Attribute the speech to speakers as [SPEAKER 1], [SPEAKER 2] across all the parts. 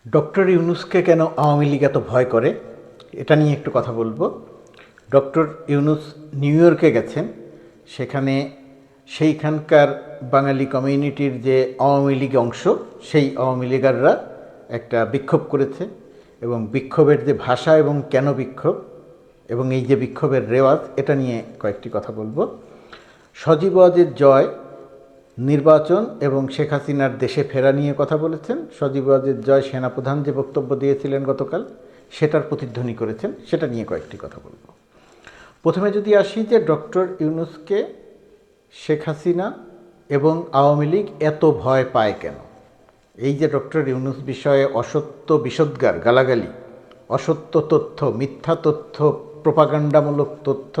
[SPEAKER 1] Doctor ইউনূসকে কেন আওয়ামী লীগ এত ভয় করে এটা নিয়ে একটু কথা বলবো। ডক্টর ইউনূস নিউ ইয়র্কে গেছেন, সেখানে সেইখানকার বাঙালি কমিউনিটির যে আওয়ামী লীগ অংশ, সেই আওয়ামী লীগাররা একটা বিক্ষোভ করেছে এবং বিক্ষোভের যে ভাষা এবং কেন বিক্ষোভ এবং এই যে বিক্ষোভের রেওয়াজ, এটা নিয়ে কয়েকটি কথা বলবো। সজীব ওয়াজেদ জয় নির্বাচন এবং শেখ হাসিনার দেশে ফেরা নিয়ে কথা বলেছেন। সজীব ওয়াজেদ জয় সেনাপ্রধান যে বক্তব্য দিয়েছিলেন গতকাল, সেটার প্রতিধ্বনি করেছেন, সেটা নিয়ে কয়েকটি কথা বলবো। প্রথমে যদি আসি যে ডক্টর ইউনূসকে শেখ হাসিনা এবং আওয়ামী লীগ এত ভয় পায় কেন। এই যে ডক্টর ইউনূস বিষয়ে অসত্য বিষোদ্গার, গালাগালি, অসত্য তথ্য, মিথ্যা তথ্য, প্রোপাগান্ডামূলক তথ্য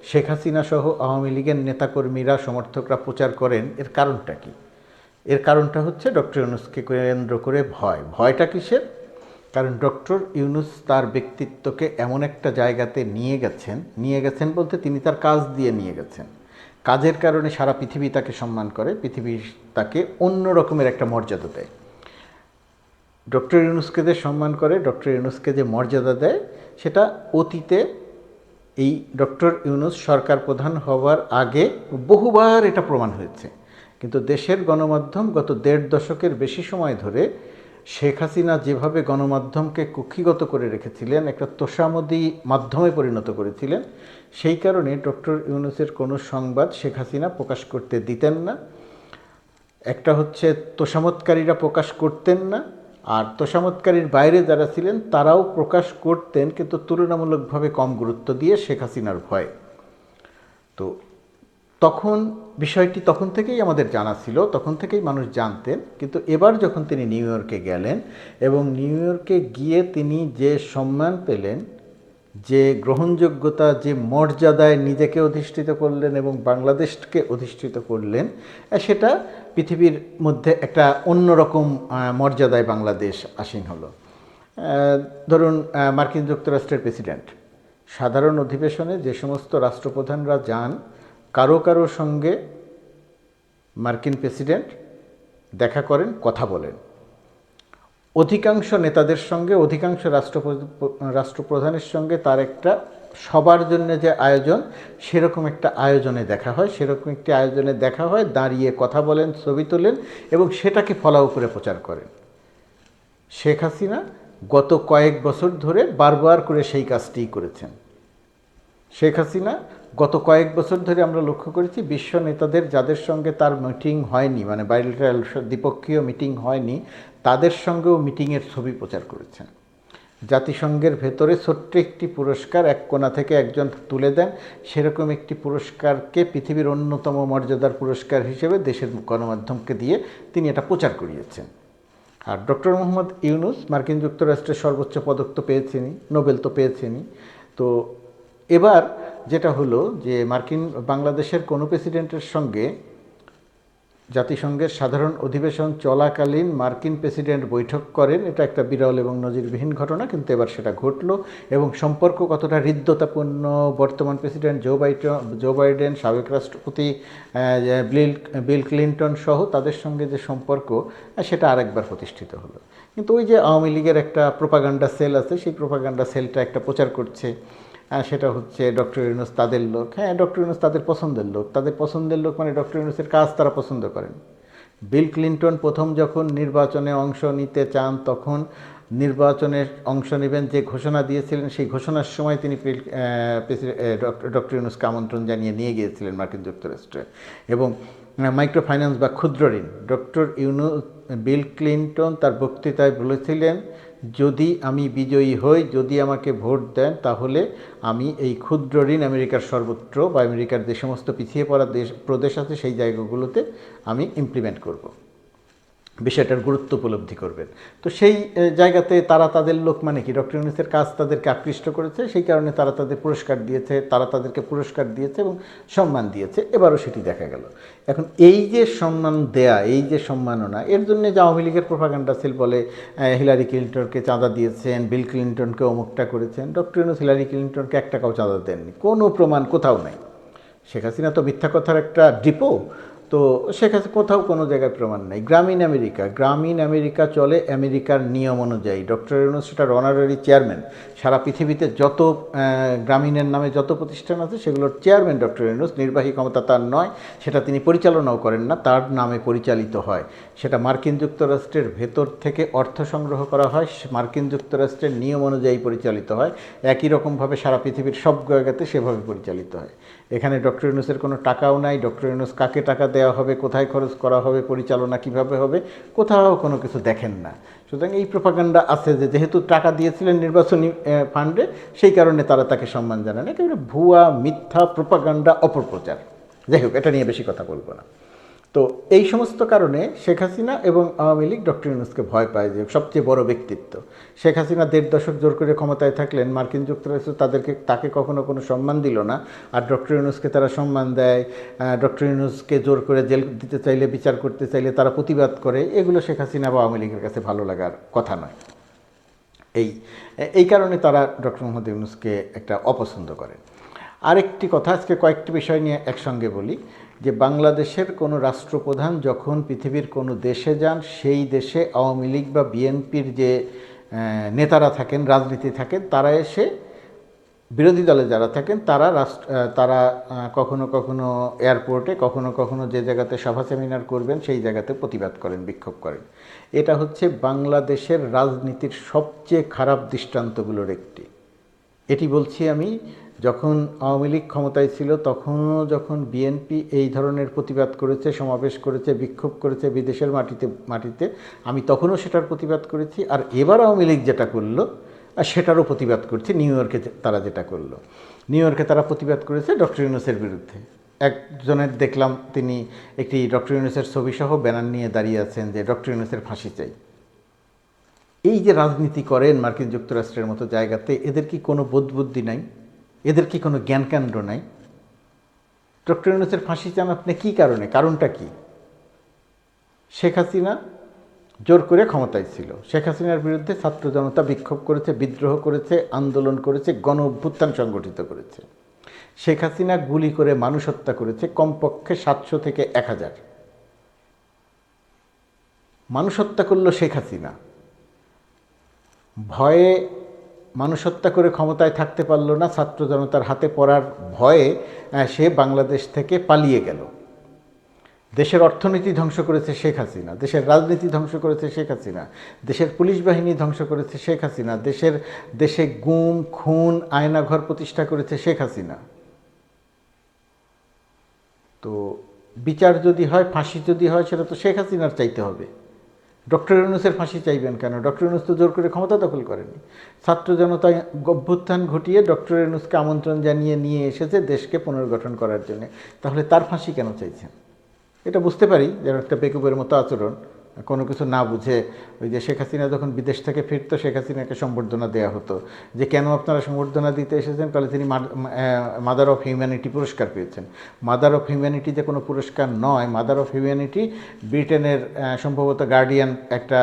[SPEAKER 1] শেখ হাসিনা সহ আওয়ামী লীগের নেতাকর্মীরা, সমর্থকরা প্রচার করেন, এর কারণটা কি? এর কারণটা হচ্ছে ডক্টর ইউনূসকে কেন্দ্র করে ভয়। ভয়টা কিসের? কারণ ডক্টর ইউনূস তার ব্যক্তিত্বকে এমন একটা জায়গাতে নিয়ে গেছেন বলতে তিনি তার কাজ দিয়ে নিয়ে গেছেন। কাজের কারণে সারা পৃথিবী তাকে সম্মান করে, পৃথিবী তাকে অন্য রকমের একটা মর্যাদা দেয়। ডক্টর ইউনূসকে যে সম্মান করে, ডক্টর ইউনূসকে যে মর্যাদা দেয়, সেটা অতীতে এই ডক্টর ইউনূস সরকার প্রধান হওয়ার আগে বহুবার এটা প্রমাণ হয়েছে। কিন্তু দেশের গণমাধ্যম গত ১.৫ দশকের বেশি সময় ধরে শেখ হাসিনা যেভাবে গণমাধ্যমকে কুক্ষিগত করে রেখেছিলেন, একটা তোষামোদী মাধ্যমে পরিণত করেছিলেন, সেই কারণে ডক্টর ইউনূসের কোনো সংবাদ শেখ হাসিনা প্রকাশ করতে দিতেন না। একটা হচ্ছে তোষামতকারীরা প্রকাশ করতেন না, আর তোষামতকারীর বাইরে যারা ছিলেন তারাও প্রকাশ করতেন, কিন্তু তুলনামূলকভাবে কম গুরুত্ব দিয়ে শেখ হাসিনার ভয়ে। তো তখন বিষয়টি তখন থেকেই আমাদের জানা ছিল, তখন থেকেই মানুষ জানতেন। কিন্তু এবার যখন তিনি নিউ ইয়র্কে গেলেন এবং নিউ ইয়র্কে গিয়ে তিনি যে সম্মান পেলেন, যে গ্রহণযোগ্যতা, যে মর্যাদায় নিজেকে অধিষ্ঠিত করলেন এবং বাংলাদেশকে অধিষ্ঠিত করলেন, সেটা পৃথিবীর মধ্যে একটা অন্যরকম মর্যাদায় বাংলাদেশ আসীন হলো। ধরুন, মার্কিন যুক্তরাষ্ট্রের প্রেসিডেন্ট সাধারণ অধিবেশনে যে সমস্ত রাষ্ট্রপ্রধানরা যান, কারো কারো সঙ্গে মার্কিন প্রেসিডেন্ট দেখা করেন, কথা বলেন। অধিকাংশ নেতাদের সঙ্গে, অধিকাংশ রাষ্ট্রপ্রধানের সঙ্গে তার একটা সবার জন্য যে আয়োজন, সেরকম একটা আয়োজনে দেখা হয়, সেরকম একটি আয়োজনে দেখা হয়, দাঁড়িয়ে কথা বলেন, ছবি তোলেন এবং সেটাকে ফলাও করে প্রচার করেন। শেখ হাসিনা গত কয়েক বছর ধরে বারবার করে সেই কাজটিই করেছেন। শেখ হাসিনা গত কয়েক বছর ধরে আমরা লক্ষ্য করেছি, বিশ্ব নেতাদের যাদের সঙ্গে তার মিটিং হয়নি, মানে বাইলেটারাল দ্বিপক্ষীয় মিটিং হয়নি, তাদের সঙ্গেও মিটিংয়ের ছবি প্রচার করেছেন। জাতিসংঘের ভেতরে ছোট্ট একটি পুরস্কার এক কোণা থেকে একজন তুলে দেন, সেরকম একটি পুরস্কারকে পৃথিবীর অন্যতম মর্যাদার পুরস্কার হিসেবে দেশের গণমাধ্যমকে দিয়ে তিনি এটা প্রচার করিয়েছেন। আর ডক্টর মোহাম্মদ ইউনূস মার্কিন যুক্তরাষ্ট্রের সর্বোচ্চ পদক তো পেয়েছেনই, নোবেল তো পেয়েছেনই। তো এবার যেটা হলো যে বাংলাদেশের কোনো প্রেসিডেন্টের সঙ্গে জাতিসংঘের সাধারণ অধিবেশন চলাকালীন মার্কিন প্রেসিডেন্ট বৈঠক করেন, এটা একটা বিরল এবং নজিরবিহীন ঘটনা, কিন্তু এবার সেটা ঘটলো। এবং সম্পর্ক কতটা হৃদ্যতাপূর্ণ, বর্তমান প্রেসিডেন্ট জো বাইডেন, সাবেক রাষ্ট্রপতি বিল ক্লিন্টন সহ তাদের সঙ্গে যে সম্পর্ক, সেটা আরেকবার প্রতিষ্ঠিত হলো। কিন্তু ওই যে আওয়ামী লীগের একটা প্রোপাগান্ডা সেল আছে, সেই প্রোপাগান্ডা সেলটা একটা প্রচার করছে, সেটা হচ্ছে ডক্টর ইউনূস তাদের লোক। হ্যাঁ, ডক্টর ইউনূস তাদের পছন্দের লোক। তাদের পছন্দের লোক মানে ডক্টর ইউনূসের কাজ তারা পছন্দ করেন। বিল ক্লিন্টন প্রথম যখন নির্বাচনে অংশ নিতে চান, তখন নির্বাচনে অংশ নেবেন যে ঘোষণা দিয়েছিলেন, সেই ঘোষণার সময় তিনি ডক্টর ইউনূসকে আমন্ত্রণ জানিয়ে নিয়ে গিয়েছিলেন মার্কিন যুক্তরাষ্ট্রে। এবং মাইক্রো ফাইন্যান্স বা ক্ষুদ্র ঋণ, ডক্টর ইউনূস বিল ক্লিন্টন তার বক্তৃতায় বলেছিলেন, যদি আমি বিজয়ী হই, যদি আমাকে ভোট দেন, তাহলে আমি এই ক্ষুদ্র ঋণ আমেরিকার সর্বত্র বা আমেরিকার যে সমস্ত পিছিয়ে পড়া প্রদেশ আছে সেই জায়গাগুলোতে আমি ইমপ্লিমেন্ট করব। বিষয়টার গুরুত্ব উপলব্ধি করবেন। তো সেই জায়গাতে তারা তাদের লোক মানে কি, ডক্টর ইউনূসের কাজ তাদেরকে আকৃষ্ট করেছে, সেই কারণে তারা তাদেরকে পুরস্কার দিয়েছে এবং সম্মান দিয়েছে। এবারও সেটি দেখা গেল। এখন এই যে সম্মান দেয়া, এই যে সম্মাননা, এর জন্য যে আওয়ামী লীগের প্রোপাগান্ডা সেল বলে হিলারি ক্লিন্টনকে চাঁদা দিয়েছেন, বিল ক্লিন্টনকে অমুকটা করেছেন, ডক্টর ইউনূস হিলারি ক্লিন্টনকে 1 টাকাও চাঁদা দেননি, কোনো প্রমাণ কোথাও নাই। শেখ হাসিনা তো মিথ্যা কথার একটা ডিপো, তো সেখানে কোথাও কোনো জায়গায় প্রমাণ নেই। গ্রামীণ আমেরিকা চলে আমেরিকার নিয়ম অনুযায়ী। ডক্টর ইউনূস সেটার অনারারি চেয়ারম্যান। সারা পৃথিবীতে যত গ্রামীণের নামে যত প্রতিষ্ঠান আছে সেগুলোর চেয়ারম্যান ডক্টর ইউনূস। নির্বাহী ক্ষমতা তার নয়, সেটা তিনি পরিচালনাও করেন না, তার নামে পরিচালিত হয়। সেটা মার্কিন যুক্তরাষ্ট্রের ভেতর থেকে অর্থ সংগ্রহ করা হয়, মার্কিন যুক্তরাষ্ট্রের নিয়ম অনুযায়ী পরিচালিত হয়। একই রকমভাবে সারা পৃথিবীর সব জায়গাতে সেভাবে পরিচালিত হয়। এখানে ডক্টর ইউনূসের কোনো টাকাও নাই। ডক্টর ইউনূস কাকে টাকা দেওয়া হবে, কোথায় খরচ করা হবে, পরিচালনা কিভাবে হবে, কোথাও কোনো কিছু দেখেন না। সুতরাং এই প্রোপাগান্ডা আছে যে যেহেতু টাকা দিয়েছিলেন নির্বাচনী ফান্ডে, সেই কারণে তারা তাকে সম্মান জানান। একেবারে ভুয়া, মিথ্যা, প্রোপাগান্ডা, অপপ্রচার। যাই হোক, এটা নিয়ে বেশি কথা বলবো না। তো এই সমস্ত কারণে শেখ হাসিনা এবং আওয়ামী লীগ ডক্টর ইউনূসকে ভয় পায়, যে সবচেয়ে বড় ব্যক্তিত্ব। শেখ হাসিনা ১.৫ দশক জোর করে ক্ষমতায় থাকলেন, মার্কিন যুক্তরাষ্ট্র তাকে কখনো কোনো সম্মান দিল না। আর ডক্টর ইউনূসকে তারা সম্মান দেয়। ডক্টর ইউনূসকে জোর করে জেল দিতে চাইলে, বিচার করতে চাইলে তারা প্রতিবাদ করে। এগুলো শেখ হাসিনা বা আওয়ামী লীগের কাছে ভালো লাগার কথা নয়। এই কারণে তারা ডক্টর মোহাম্মদ ইউনূসকে একটা অপছন্দ করেন। আরেকটি কথা, আজকে কয়েকটি বিষয় নিয়ে একসঙ্গে বলি, যে বাংলাদেশের কোনো রাষ্ট্রপ্রধান যখন পৃথিবীর কোনো দেশে যান, সেই দেশে আওয়ামী লীগ বা বিএনপির যে নেতারা থাকেন, রাজনীতি থাকেন, তারা এসে, বিরোধী দলে যারা থাকেন তারা কখনো কখনো এয়ারপোর্টে, কখনো কখনো যে জায়গাতে সভা সেমিনার করবেন সেই জায়গাতে প্রতিবাদ করেন, বিক্ষোভ করেন। এটা হচ্ছে বাংলাদেশের রাজনীতির সবচেয়ে খারাপ দৃষ্টান্তগুলোর একটি। এটি বলছি আমি, যখন আওয়ামী লীগ ক্ষমতায় ছিল তখনও যখন বিএনপি এই ধরনের প্রতিবাদ করেছে, সমাবেশ করেছে, বিক্ষোভ করেছে বিদেশের মাটিতে, আমি তখনও সেটার প্রতিবাদ করেছি। আর এবার আওয়ামী লীগ যেটা করলো সেটারও প্রতিবাদ করছি। নিউ ইয়র্কে তারা যেটা করলো, নিউ ইয়র্কে তারা প্রতিবাদ করেছে ডক্টর ইউনূসের বিরুদ্ধে। একজনের দেখলাম তিনি একটি ডক্টর ইউনূসের ছবিসহ ব্যানার নিয়ে দাঁড়িয়ে আছেন যে ডক্টর ইউনূসের ফাঁসি চাই। এই যে রাজনীতি করেন মার্কিন যুক্তরাষ্ট্রের মতো জায়গাতে, এদের কি কোনো বোধবুদ্ধি নাই? এদের কি কোনো জ্ঞানকেন্দ্র নাই? ডক্টর ইউনূসের ফাঁসি চান আপনি কী কারণে? কারণটা কি? শেখ হাসিনা জোর করে ক্ষমতায় ছিল। শেখ হাসিনার বিরুদ্ধে ছাত্র জনতা বিক্ষোভ করেছে, বিদ্রোহ করেছে, আন্দোলন করেছে, গণ অভ্যুত্থান সংগঠিত করেছে। শেখ হাসিনা গুলি করে মানুষ হত্যা করেছে কমপক্ষে 700 থেকে 1000 মানুষ হত্যা করলো শেখ হাসিনা। ভয়ে মানুষ হত্যা করে ক্ষমতায় থাকতে পারল না, ছাত্র জনতার হাতে পড়ার ভয়ে সে বাংলাদেশ থেকে পালিয়ে গেল। দেশের অর্থনীতি ধ্বংস করেছে শেখ হাসিনা, দেশের রাজনীতি ধ্বংস করেছে শেখ হাসিনা, দেশের পুলিশ বাহিনী ধ্বংস করেছে শেখ হাসিনা, দেশে গুম, খুন, আয়নাঘর প্রতিষ্ঠা করেছে শেখ হাসিনা। তো বিচার যদি হয়, ফাঁসি যদি হয়, সেটা তো শেখ হাসিনার চাইতে হবে। ডক্টর ইউনূসের ফাঁসি চাইবেন কেন? ডক্টর ইউনূস তো জোর করে ক্ষমতা দখল করেনি। ছাত্র জনতা অভ্যুত্থান ঘটিয়ে ডক্টর ইউনূসকে আমন্ত্রণ জানিয়ে নিয়ে এসেছে দেশকে পুনর্গঠন করার জন্য। তাহলে তার ফাঁসি কেন চাইছেন? এটা বুঝতে পারি যেন একটা বেকুবের মতো আচরণ, কোনো কিছু না বুঝে। ওই যে শেখ হাসিনা যখন বিদেশ থেকে ফিরতো, শেখ হাসিনাকে সম্বর্ধনা দেওয়া হতো, যে কেন আপনারা সম্বর্ধনা দিতে এসেছেন? তাহলে তিনি মাদার অফ হিউম্যানিটি পুরস্কার পেয়েছেন। মাদার অফ হিউম্যানিটি যে কোনো পুরস্কার নয়। মাদার অফ হিউম্যানিটি ব্রিটেনের সম্ভবত গার্ডিয়ান একটা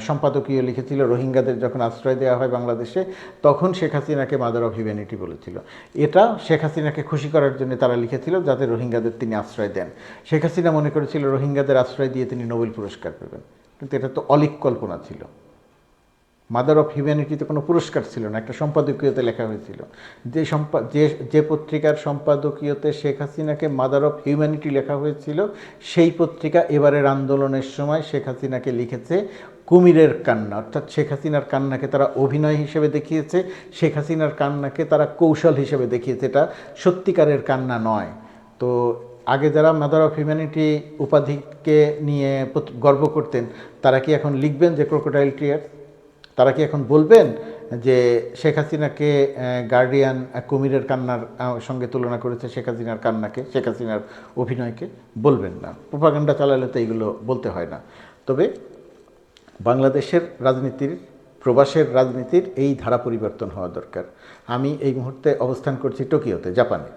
[SPEAKER 1] সম্পাদকীয় লিখেছিল, রোহিঙ্গাদের যখন আশ্রয় দেওয়া হয় বাংলাদেশে, তখন শেখ হাসিনাকে মাদার অফ হিউম্যানিটি বলেছিল। এটা শেখ হাসিনাকে খুশি করার জন্য তারা লিখেছিল, যাতে রোহিঙ্গাদের তিনি আশ্রয় দেন। শেখ হাসিনা মনে করেছিল রোহিঙ্গাদের আশ্রয় দিয়ে তিনি নোবেল পুরস্কার পেবেন, কিন্তু এটা তো অলীক কল্পনা ছিল। মাদার অফ হিউম্যানিটিতে কোনো পুরস্কার ছিল না, একটা সম্পাদকীয়তে লেখা হয়েছিল। যে পত্রিকার সম্পাদকীয়তে শেখ হাসিনাকে মাদার অফ হিউম্যানিটি লেখা হয়েছিল, সেই পত্রিকা এবারের আন্দোলনের সময় শেখ হাসিনাকে লিখেছে কুমিরের কান্না। অর্থাৎ শেখ হাসিনার কান্নাকে তারা অভিনয় হিসেবে দেখিয়েছে, শেখ হাসিনার কান্নাকে তারা কৌশল হিসেবে দেখিয়েছে, এটা সত্যিকারের কান্না নয়। তো আগে যারা মাদার অফ হিউম্যানিটি উপাধিকে নিয়ে গর্ব করতেন, তারা কি এখন লিখবেন যে ক্রোকোডাইল টিয়ার্স? তারা কি এখন বলবেন যে শেখ হাসিনাকে গার্ডিয়ান কুমিরের কান্নার সঙ্গে তুলনা করেছে শেখ হাসিনার কান্নাকে, শেখ হাসিনার অভিনয়কে? বলবেন না। প্রোপাগান্ডা চালালে তো এইগুলো বলতে হয় না। তবে বাংলাদেশের রাজনীতির, প্রবাসের রাজনীতির এই ধারা পরিবর্তন হওয়া দরকার। আমি এই মুহূর্তে অবস্থান করছি টোকিওতে, জাপানে।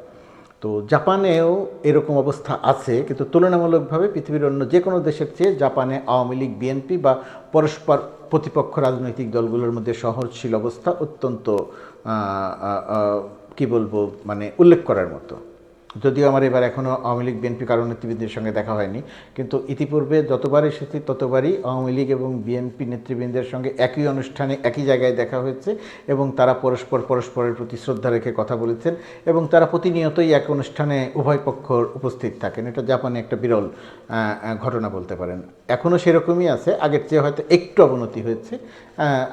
[SPEAKER 1] তো জাপানেও এরকম অবস্থা আছে, কিন্তু তুলনামূলকভাবে পৃথিবীর অন্য যে কোনো দেশের চেয়ে জাপানে আওয়ামী লীগ, বিএনপি বা পরস্পর প্রতিপক্ষ রাজনৈতিক দলগুলোর মধ্যে সহনশীল অবস্থা অত্যন্ত কি বলবো, মানে উল্লেখ করার মতো। যদিও আমার এবার এখনও আওয়ামী লীগ বিএনপি কারণ নেতৃবৃন্দের সঙ্গে দেখা হয়নি, কিন্তু ইতিপূর্বে যতবার এসেছি ততবারই আওয়ামী লীগ এবং বিএনপি নেতৃবৃন্দের সঙ্গে একই অনুষ্ঠানে একই জায়গায় দেখা হয়েছে এবং তারা পরস্পরের প্রতি শ্রদ্ধা রেখে কথা বলেছেন এবং তারা প্রতিনিয়তই এক অনুষ্ঠানে উভয় পক্ষ উপস্থিত থাকেন। এটা জাপানে একটা বিরল ঘটনা বলতে পারেন। এখনও সেরকমই আছে, আগের চেয়ে হয়তো একটু অবনতি হয়েছে,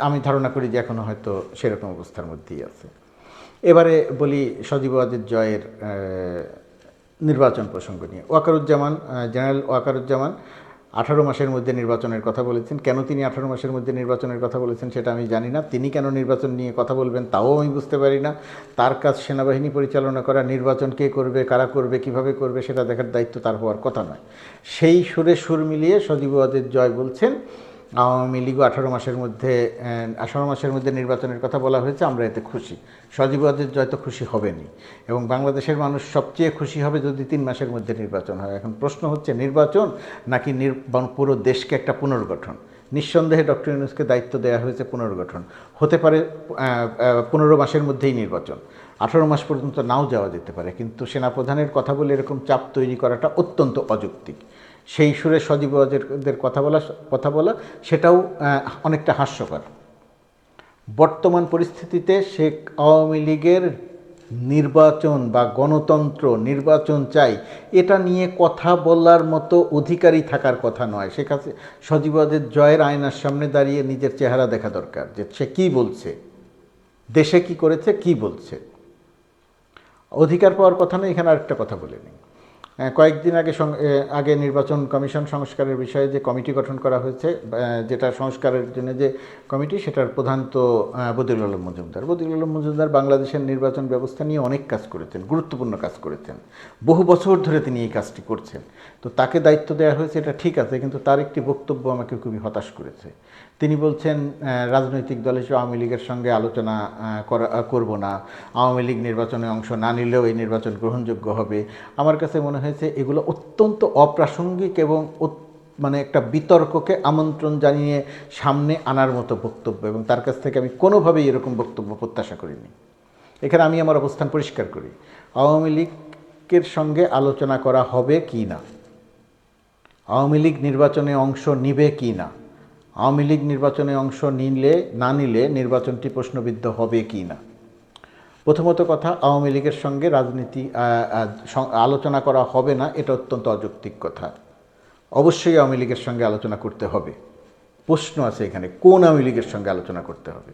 [SPEAKER 1] আমি ধারণা করি যে এখনও হয়তো সেরকম অবস্থার মধ্যেই আছে। এবারে বলি সজীব ওয়াজেদ জয়ের নির্বাচন প্রসঙ্গ নিয়ে। ওয়াকারুজ্জামান, জেনারেল ওয়াকারুজ্জামান 18 মাসের মধ্যে নির্বাচনের কথা বলেছেন। কেন তিনি 18 মাসের মধ্যে নির্বাচনের কথা বলেছেন সেটা আমি জানি না। তিনি কেন নির্বাচন নিয়ে কথা বলবেন তাও আমি বুঝতে পারি না। তার কাজ সেনাবাহিনী পরিচালনা করা, নির্বাচন কে করবে, কারা করবে, কিভাবে করবে সেটা দেখার দায়িত্ব তার হওয়ার কথা নয়। সেই সুরে সুর মিলিয়ে সজীব ওয়াজেদ জয় বলছেন আওয়ামী লীগও 18 মাসের মধ্যে নির্বাচনের কথা বলা হয়েছে, আমরা এতে খুশি। সজীব ওয়াজেদ জয় তো খুশি হবেনই এবং বাংলাদেশের মানুষ সবচেয়ে খুশি হবে যদি 3 মাসের মধ্যে নির্বাচন হয়। এখন প্রশ্ন হচ্ছে নির্বাচন নাকি পুরো দেশকে একটা পুনর্গঠন। নিঃসন্দেহে ডক্টর ইউনূসকে দায়িত্ব দেওয়া হয়েছে পুনর্গঠন। হতে পারে 15 মাসের মধ্যেই নির্বাচন, 18 মাস পর্যন্ত নাও যাওয়া যেতে পারে, কিন্তু সেনাপ্রধানের কথা বলে এরকম চাপ তৈরি করাটা অত্যন্ত অযৌক্তিক। সেই সুরে সজীব ওয়াজেদের কথা বলা সেটাও অনেকটা হাস্যকর। বর্তমান পরিস্থিতিতে শেখ আওয়ামী লীগের নির্বাচন বা গণতন্ত্র, নির্বাচন চাই, এটা নিয়ে কথা বলার মতো অধিকারী থাকার কথা নয়। সজীব ওয়াজেদ জয়ের আয়নার সামনে দাঁড়িয়ে নিজের চেহারা দেখা দরকার যে সে কী বলছে, দেশে কি করেছে, কি বলছে। অধিকার পাওয়ার কথা নয়। এখানে আরেকটা কথা বলে নিই। কয়েকদিন আগে নির্বাচন কমিশন সংস্কারের বিষয়ে যে কমিটি গঠন করা হয়েছে, যেটা সংস্কারের জন্য যে কমিটি, সেটার প্রধান তো বদিউল আলম মজুমদার। বদিউল আলম মজুমদার বাংলাদেশের নির্বাচন ব্যবস্থা নিয়ে অনেক কাজ করেছেন, গুরুত্বপূর্ণ কাজ করেছেন, বহু বছর ধরে তিনি এই কাজটি করছেন। তো তাকে দায়িত্ব দেওয়া হয়েছে, এটা ঠিক আছে, কিন্তু তার একটি বক্তব্য আমাকে খুবই হতাশ করেছে। তিনি বলছেন রাজনৈতিক দল হিসেবে আওয়ামী লীগের সঙ্গে আলোচনা করব না, আওয়ামী লীগ নির্বাচনে অংশ না নিলেও এই নির্বাচন গ্রহণযোগ্য হবে। আমার কাছে মনে হয়েছে এগুলো অত্যন্ত অপ্রাসঙ্গিক এবং মানে একটা বিতর্ককে আমন্ত্রণ জানিয়ে সামনে আনার মতো বক্তব্য, এবং তার কাছ থেকে আমি কোনোভাবেই এরকম বক্তব্য প্রত্যাশা করিনি। এখানে আমি আমার অবস্থান পরিষ্কার করি। আওয়ামী লীগের সঙ্গে আলোচনা করা হবে কি না, আওয়ামী লীগ নির্বাচনে অংশ নিবে কি না, আওয়ামী লীগ নির্বাচনে অংশ না নিলে নির্বাচনটি প্রশ্নবিদ্ধ হবে কি না। প্রথমত কথা, আওয়ামী লীগের সঙ্গে আলোচনা করা হবে না, এটা অত্যন্ত অযৌক্তিক কথা। অবশ্যই আওয়ামী লীগের সঙ্গে আলোচনা করতে হবে। প্রশ্ন আছে এখানে, কোন আওয়ামী লীগের সঙ্গে আলোচনা করতে হবে?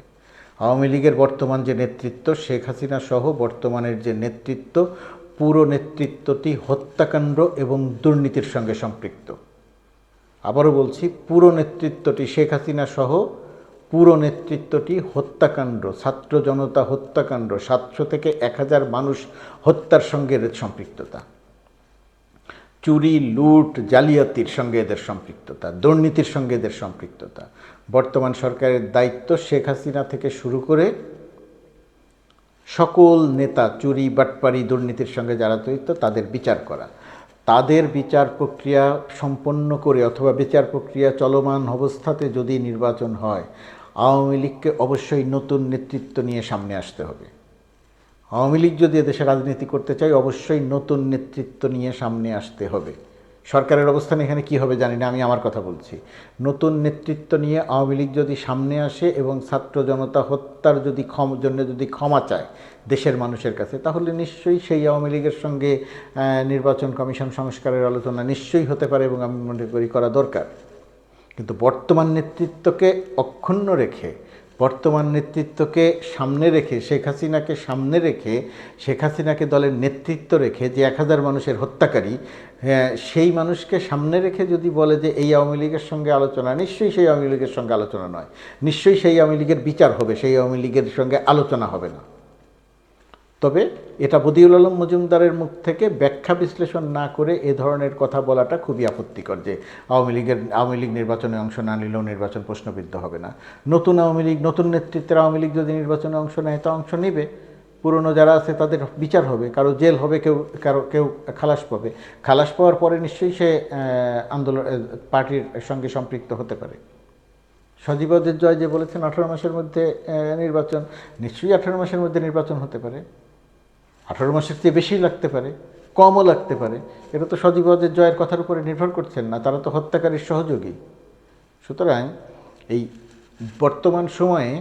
[SPEAKER 1] আওয়ামী লীগের বর্তমান যে নেতৃত্ব, শেখ হাসিনা সহ বর্তমানের যে নেতৃত্ব, পুরো নেতৃত্বটি হত্যাকাণ্ড এবং দুর্নীতির সঙ্গে সম্পৃক্ত। আবারও বলছি, পুরো নেতৃত্বটি, শেখ হাসিনা সহ পুরো নেতৃত্বটি হত্যাকাণ্ড, ছাত্র জনতা হত্যাকাণ্ড, 700 থেকে 1000 মানুষ হত্যার সঙ্গে এদের সম্পৃক্ততা, চুরি, লুট, জালিয়াতির সঙ্গে এদের সম্পৃক্ততা, দুর্নীতির সঙ্গে এদের সম্পৃক্ততা। বর্তমান সরকারের দায়িত্ব শেখ হাসিনা থেকে শুরু করে সকল নেতা, চুরি, বাটপারি, দুর্নীতির সঙ্গে যারা জড়িত তাদের বিচার করা। তাদের বিচার প্রক্রিয়া সম্পন্ন করে অথবা বিচার প্রক্রিয়া চলমান অবস্থাতে যদি নির্বাচন হয়, আওয়ামী লীগকে অবশ্যই নতুন নেতৃত্ব নিয়ে সামনে আসতে হবে। আওয়ামী লীগ যদি এদেশে রাজনীতি করতে চায়, অবশ্যই নতুন নেতৃত্ব নিয়ে সামনে আসতে হবে। সরকারের অবস্থান এখানে কী হবে জানি না, আমি আমার কথা বলছি। নতুন নেতৃত্ব নিয়ে আওয়ামী লীগ যদি সামনে আসে এবং ছাত্র জনতা হত্যার জন্য যদি ক্ষমা চায় দেশের মানুষের কাছে, তাহলে নিশ্চয়ই সেই আওয়ামী লীগের সঙ্গে নির্বাচন কমিশন সংস্কারের আলোচনা নিশ্চয়ই হতে পারে এবং আমি মনে করি করা দরকার। কিন্তু বর্তমান নেতৃত্বকে অক্ষুণ্ণ রেখে, বর্তমান নেতৃত্বকে সামনে রেখে, শেখ হাসিনাকে সামনে রেখে, শেখ হাসিনাকে দলের নেতৃত্ব রেখে যে 1000 মানুষের হত্যাকারী, সেই মানুষকে সামনে রেখে যদি বলে যে এই আওয়ামী লীগের সঙ্গে আলোচনা, নিশ্চয়ই সেই আওয়ামী লীগের সঙ্গে আলোচনা নয়, নিশ্চয়ই সেই আওয়ামী লীগের বিচার হবে, সেই আওয়ামী লীগের সঙ্গে আলোচনা হবে না। তবে এটা বদিউল আলম মজুমদারের মুখ থেকে ব্যাখ্যা বিশ্লেষণ না করে এ ধরনের কথা বলাটা খুবই আপত্তিকর যে আওয়ামী লীগ নির্বাচনে অংশ না নিলেও নির্বাচন প্রশ্নবিদ্ধ হবে না। নতুন আওয়ামী লীগ, নতুন নেতৃত্বের আওয়ামী লীগ যদি নির্বাচনে অংশ নেয় তা অংশ নেবে, পুরনো যারা আছে তাদের বিচার হবে, কারো জেল হবে, কেউ খালাস পাবে। খালাস পাওয়ার পরে নিশ্চয়ই সে পার্টির সঙ্গে সম্পৃক্ত হতে পারে। সজীব ওয়াজেদ জয় যে বলেছেন 18 মাসের মধ্যে নির্বাচন, নিশ্চয়ই 18 মাসের মধ্যে নির্বাচন হতে পারে, 18 মাসের চেয়ে বেশি লাগতে পারে, কমও লাগতে পারে। এটা তো সজীব ওয়াজেদ জয়ের কথার উপরে নির্ভর করছেন না, তারা তো হত্যাকারীর সহযোগী। সুতরাং এই বর্তমান সময়ে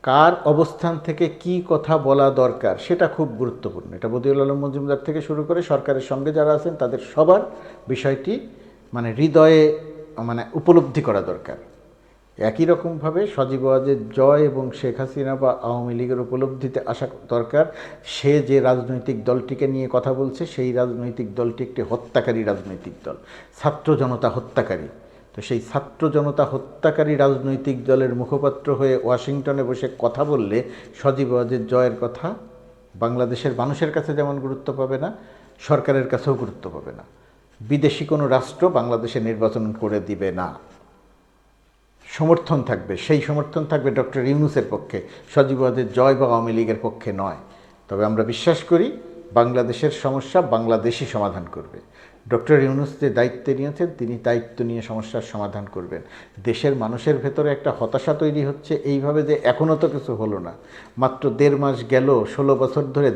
[SPEAKER 1] কার অবস্থান থেকে কি কথা বলা দরকার সেটা খুব গুরুত্বপূর্ণ। এটা বদিউল আলম মজুমদার থেকে শুরু করে সরকারের সঙ্গে যারা আছেন তাদের সবার বিষয়টি মানে হৃদয়ে মানে উপলব্ধি করা দরকার। একই রকমভাবে সজীব ওয়াজেদ জয় এবং শেখ হাসিনা বা আওয়ামী লীগের উপলব্ধিতে আসা দরকার, সে যে রাজনৈতিক দলটিকে নিয়ে কথা বলছে সেই রাজনৈতিক দলটি একটি হত্যাকারী রাজনৈতিক দল, ছাত্র জনতা হত্যাকারী। তো সেই ছাত্র জনতা হত্যাকারী রাজনৈতিক দলের মুখপাত্র হয়ে ওয়াশিংটনে বসে কথা বললে সজীব ওয়াজেদ জয়ের কথা বাংলাদেশের মানুষের কাছে যেমন গুরুত্ব পাবে না, সরকারের কাছেও গুরুত্ব পাবে না। বিদেশি কোনো রাষ্ট্র বাংলাদেশে নির্বাচন করে দিবে না। সমর্থন থাকবে, সেই সমর্থন থাকবে ডক্টর ইউনূসের পক্ষে, সজীব ওয়াজেদ জয় বা আওয়ামী লীগের পক্ষে নয়। তবে আমরা বিশ্বাস করি বাংলাদেশের সমস্যা বাংলাদেশই সমাধান করবে। ডক্টর ইউনূস যে দায়িত্ব নিয়েছেন তিনি দায়িত্ব নিয়ে সমস্যার সমাধান করবেন। দেশের মানুষের ভেতরে একটা হতাশা তৈরি হচ্ছে এইভাবে যে এখনও তো কিছু হলো না, মাত্র 1.5 মাস গেল, 16 বছর ধরে,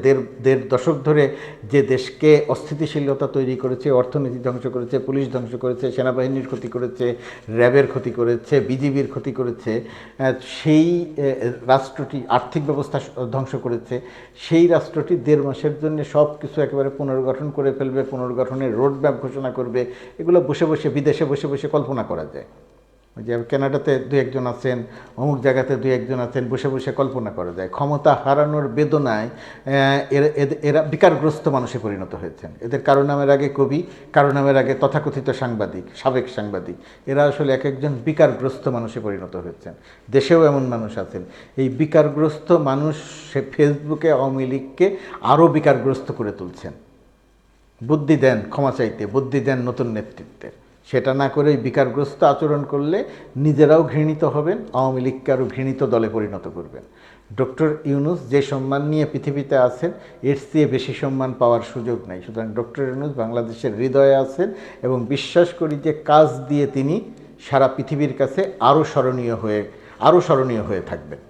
[SPEAKER 1] দেড় দশক ধরে যে দেশকে অস্থিতিশীলতা তৈরি করেছে, অর্থনীতি ধ্বংস করেছে, পুলিশ ধ্বংস করেছে, সেনাবাহিনীর ক্ষতি করেছে, র্যাবের ক্ষতি করেছে, বিজিবির ক্ষতি করেছে, সেই রাষ্ট্রটি আর্থিক ব্যবস্থা ধ্বংস করেছে, সেই রাষ্ট্রটি 1.5 মাসের জন্য সব কিছু একেবারে পুনর্গঠন করে ফেলবে, পুনর্গঠনের রোড ম্যাপ ঘোষণা করবে। এগুলো বসে বসে বিদেশে বসে বসে কল্পনা করা যায়। ওই যে কানাডাতে 2-1 আছেন, অমুক জায়গাতে 2-1 আছেন, বসে বসে কল্পনা করা যায়। ক্ষমতা হারানোর বেদনায় এরা বিকারগ্রস্ত মানুষে পরিণত হয়েছেন। এদের কারো নামের আগে কবি, কারো নামের আগে তথাকথিত সাংবাদিক, সাবেক সাংবাদিক, এরা আসলে এক একজন বিকারগ্রস্ত মানুষে পরিণত হয়েছেন। দেশেও এমন মানুষ আছেন। এই বিকারগ্রস্ত মানুষ ফেসবুকে আওয়ামী লীগকে আরও বিকারগ্রস্ত করে তুলছেন। বুদ্ধি দেন ক্ষমা চাইতে, বুদ্ধি দেন নতুন নেতৃত্বের। সেটা না করে বিকারগ্রস্ত আচরণ করলে নিজেরাও ঘৃণিত হবেন, আওয়ামী লীগকে আরও ঘৃণিত দলে পরিণত করবেন। ডক্টর ইউনূস যে সম্মান নিয়ে পৃথিবীতে আছেন এর চেয়ে বেশি সম্মান পাওয়ার সুযোগ নাই। সুতরাং ডক্টর ইউনূস বাংলাদেশের হৃদয়ে আছেন এবং বিশ্বাস করি যে কাজ দিয়ে তিনি সারা পৃথিবীর কাছে আরও স্মরণীয় হয়ে থাকবেন।